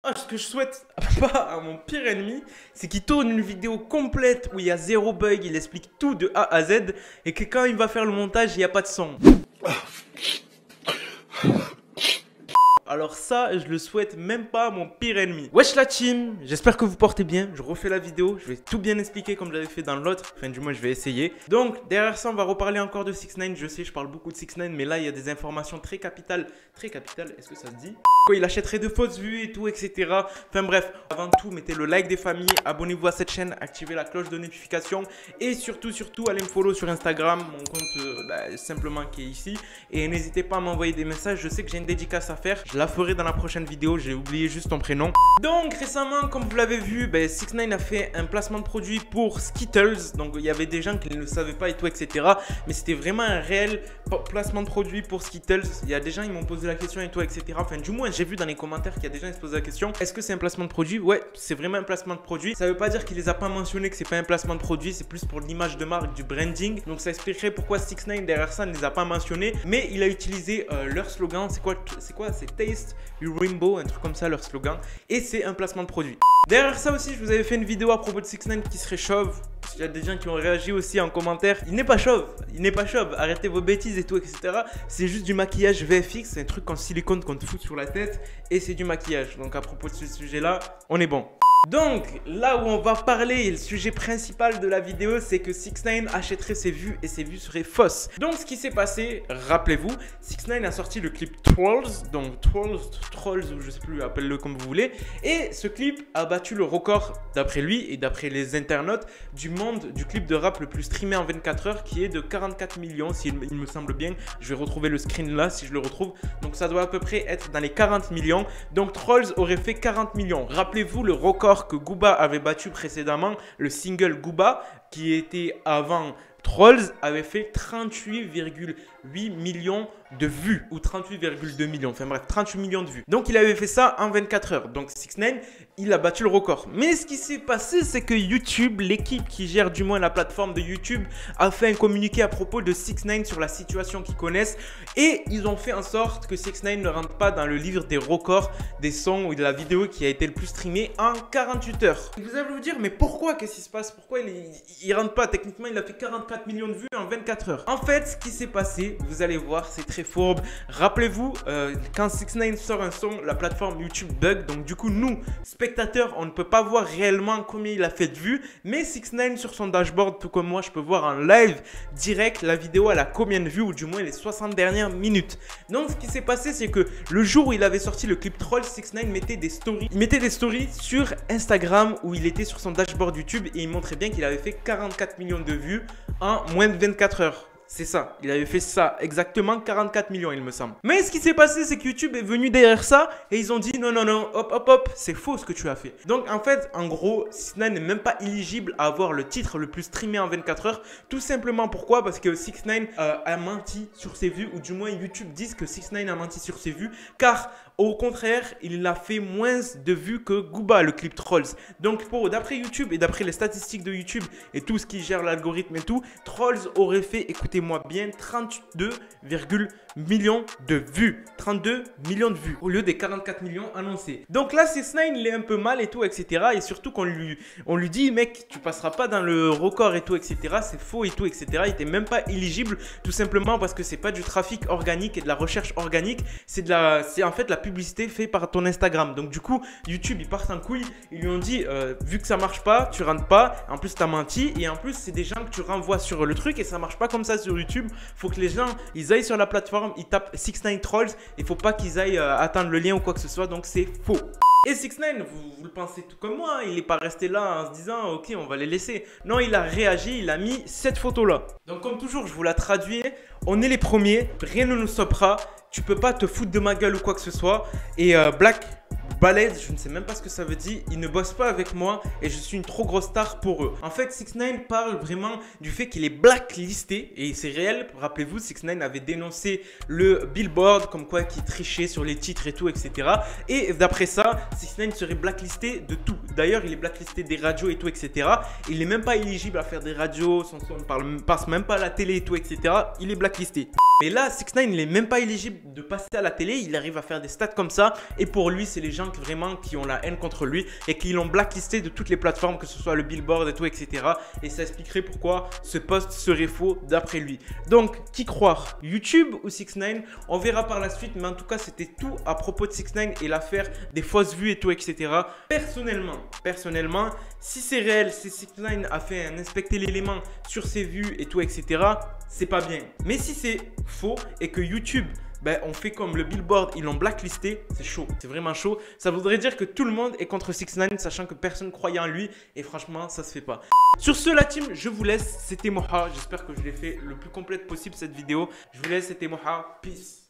Ce que je souhaite pas à mon pire ennemi, c'est qu'il tourne une vidéo complète où il y a zéro bug, il explique tout de A à Z et que quand il va faire le montage, il n'y a pas de son. Alors ça, je le souhaite même pas à mon pire ennemi. Wesh la team, j'espère que vous portez bien. Je refais la vidéo, je vais tout bien expliquer comme j'avais fait dans l'autre. Enfin du moins je vais essayer. Donc derrière ça, on va reparler encore de 6ix9ine. Je sais, je parle beaucoup de 6ix9ine, mais là il y a des informations très capitales. Très capitales, est-ce que ça se dit? Il achèterait de fausses vues et tout, etc. Enfin bref, avant tout, mettez le like des familles, abonnez-vous à cette chaîne, activez la cloche de notification et surtout, allez me follow sur Instagram, mon compte simplement qui est ici. Et n'hésitez pas à m'envoyer des messages, je sais que j'ai une dédicace à faire, je la ferai dans la prochaine vidéo, j'ai oublié juste ton prénom. Donc récemment, comme vous l'avez vu, 6ix9ine a fait un placement de produit pour Skittles. Donc il y avait des gens qui ne le savaient pas et tout, etc. Mais c'était vraiment un réel placement de produit pour Skittles. Il y a des gens, ils m'ont posé la question et tout, etc. Enfin du moins, j'ai vu dans les commentaires qu'il y a des gens qui se posent la question, est-ce que c'est un placement de produit? Ouais, c'est vraiment un placement de produit. Ça veut pas dire qu'il les a pas mentionnés que c'est pas un placement de produit, c'est plus pour l'image de marque, du branding. Donc ça expliquerait pourquoi 6ix9ine derrière ça ne les a pas mentionnés. Mais il a utilisé leur slogan, c'est quoi? C'est Taste Your Rainbow, un truc comme ça leur slogan. Et c'est un placement de produit. Derrière ça aussi, je vous avais fait une vidéo à propos de 6ix9ine qui serait chauve. Il y a des gens qui ont réagi aussi en commentaire. Il n'est pas chauve, il n'est pas chauve. Arrêtez vos bêtises et tout, etc. C'est juste du maquillage VFX, c'est un truc en silicone qu'on te fout sur la tête et c'est du maquillage. Donc à propos de ce sujet-là, on est bon. Donc là où on va parler, le sujet principal de la vidéo, c'est que 6ix9ine achèterait ses vues et ses vues seraient fausses. Donc ce qui s'est passé, rappelez-vous, 6ix9ine a sorti le clip Trolls, donc Trolls ou je sais plus, appelle-le comme vous voulez. Et ce clip a battu le record d'après lui et d'après les internautes du monde du clip de rap le plus streamé en 24 heures qui est de 44 millions, s'il me semble bien. Je vais retrouver le screen là si je le retrouve. Donc ça doit à peu près être dans les 40 millions. Donc Trolls aurait fait 40 millions. Rappelez-vous le record que Gooba avait battu précédemment, le single Gooba qui était avant Trolls avait fait 38,8 millions de vues ou 38,2 millions, enfin bref 38 millions de vues. Donc il avait fait ça en 24 heures. Donc 6ix9ine, il a battu le record. Mais ce qui s'est passé, c'est que YouTube, l'équipe qui gère du moins la plateforme de YouTube, a fait un communiqué à propos de 6ix9ine sur la situation qu'ils connaissent et ils ont fait en sorte que 6ix9ine ne rentre pas dans le livre des records des sons ou de la vidéo qui a été le plus streamée en 48 heures. Et vous allez vous dire, mais pourquoi? Qu'est-ce qui se passe? Pourquoi il rentre pas? Techniquement, il a fait 44 millions de vues en 24 heures. En fait, ce qui s'est passé, vous allez voir, c'est très fourbe. Rappelez-vous, quand 6ix9ine sort un son, la plateforme YouTube bug. Donc du coup, nous, spectateurs, on ne peut pas voir réellement combien il a fait de vues. Mais 6ix9ine sur son dashboard, tout comme moi, je peux voir en live direct la vidéo elle a combien de vues ou du moins les 60 dernières minutes. Donc ce qui s'est passé, c'est que le jour où il avait sorti le clip Troll, 6ix9ine mettait des stories. Il mettait des stories sur Instagram où il était sur son dashboard YouTube et il montrait bien qu'il avait fait 44 millions de vues en moins de 24 heures. C'est ça, il avait fait ça, exactement 44 millions il me semble. Mais ce qui s'est passé, c'est que YouTube est venu derrière ça et ils ont dit non, hop, c'est faux ce que tu as fait. Donc en fait, en gros, 6ix9ine n'est même pas éligible à avoir le titre le plus streamé en 24 heures. Tout simplement pourquoi? Parce que 6ix9ine a menti sur ses vues, ou du moins YouTube dit que 6ix9ine a menti sur ses vues, car au contraire, il a fait moins de vues que Gooba, le clip Trolls. Donc d'après YouTube et d'après les statistiques de YouTube et tout ce qui gère l'algorithme et tout, Trolls aurait fait, écoutez-moi bien, 32, millions de vues. 32 millions de vues au lieu des 44 millions annoncés. Donc là, 6ix9ine, il est un peu mal et tout, etc. Et surtout qu'on lui dit, mec, tu passeras pas dans le record et tout, etc. C'est faux et tout, etc. Il était même pas éligible, tout simplement parce que c'est pas du trafic organique et de la recherche organique. C'est en fait la publicité faite par ton Instagram. Donc du coup, YouTube, ils partent en couille. Ils lui ont dit, vu que ça marche pas, tu rentres pas. En plus, tu as menti. Et en plus, c'est des gens que tu renvoies sur le truc et ça marche pas comme ça sur YouTube. Faut que les gens, ils aillent sur la plateforme, ils tapent 6ix9ine Trolls. Il faut pas qu'ils aillent atteindre le lien ou quoi que ce soit. Donc c'est faux. Et 6ix9ine, vous le pensez tout comme moi, hein, il n'est pas resté là en se disant ok, on va les laisser. Non, il a réagi, il a mis cette photo là. Donc comme toujours, je vous la traduis. On est les premiers, rien ne nous stoppera. Tu peux pas te foutre de ma gueule ou quoi que ce soit. Et Black Balade, je ne sais même pas ce que ça veut dire, ils ne bossent pas avec moi et je suis une trop grosse star pour eux. En fait, 6ix9ine parle vraiment du fait qu'il est blacklisté et c'est réel. Rappelez-vous, 6ix9ine avait dénoncé le Billboard comme quoi qu'il trichait sur les titres et tout, etc. Et d'après ça, 6ix9ine serait blacklisté de tout. D'ailleurs, il est blacklisté des radios et tout, etc. Il n'est même pas éligible à faire des radios, son son ne passe même pas à la télé et tout, etc. Il est blacklisté. Mais là, 6ix9ine, il n'est même pas éligible de passer à la télé. Il arrive à faire des stats comme ça et pour lui, c'est les gens gens vraiment qui ont la haine contre lui et qui l'ont blacklisté de toutes les plateformes, que ce soit le Billboard et tout, etc. Et ça expliquerait pourquoi ce post serait faux d'après lui. Donc, qui croire, YouTube ou 6ix9ine? On verra par la suite, mais en tout cas, c'était tout à propos de 6ix9ine et l'affaire des fausses vues et tout, etc. Personnellement, si c'est réel, si 6ix9ine a fait inspecter l'élément sur ses vues et tout, etc., c'est pas bien. Mais si c'est faux et que YouTube, on fait comme le Billboard, ils l'ont blacklisté, c'est chaud, c'est vraiment chaud. Ça voudrait dire que tout le monde est contre 6ix9ine, sachant que personne croyait en lui et franchement, ça se fait pas. Sur ce, la team, je vous laisse. C'était Moha. J'espère que je l'ai fait le plus complète possible cette vidéo. Je vous laisse, c'était Moha. Peace.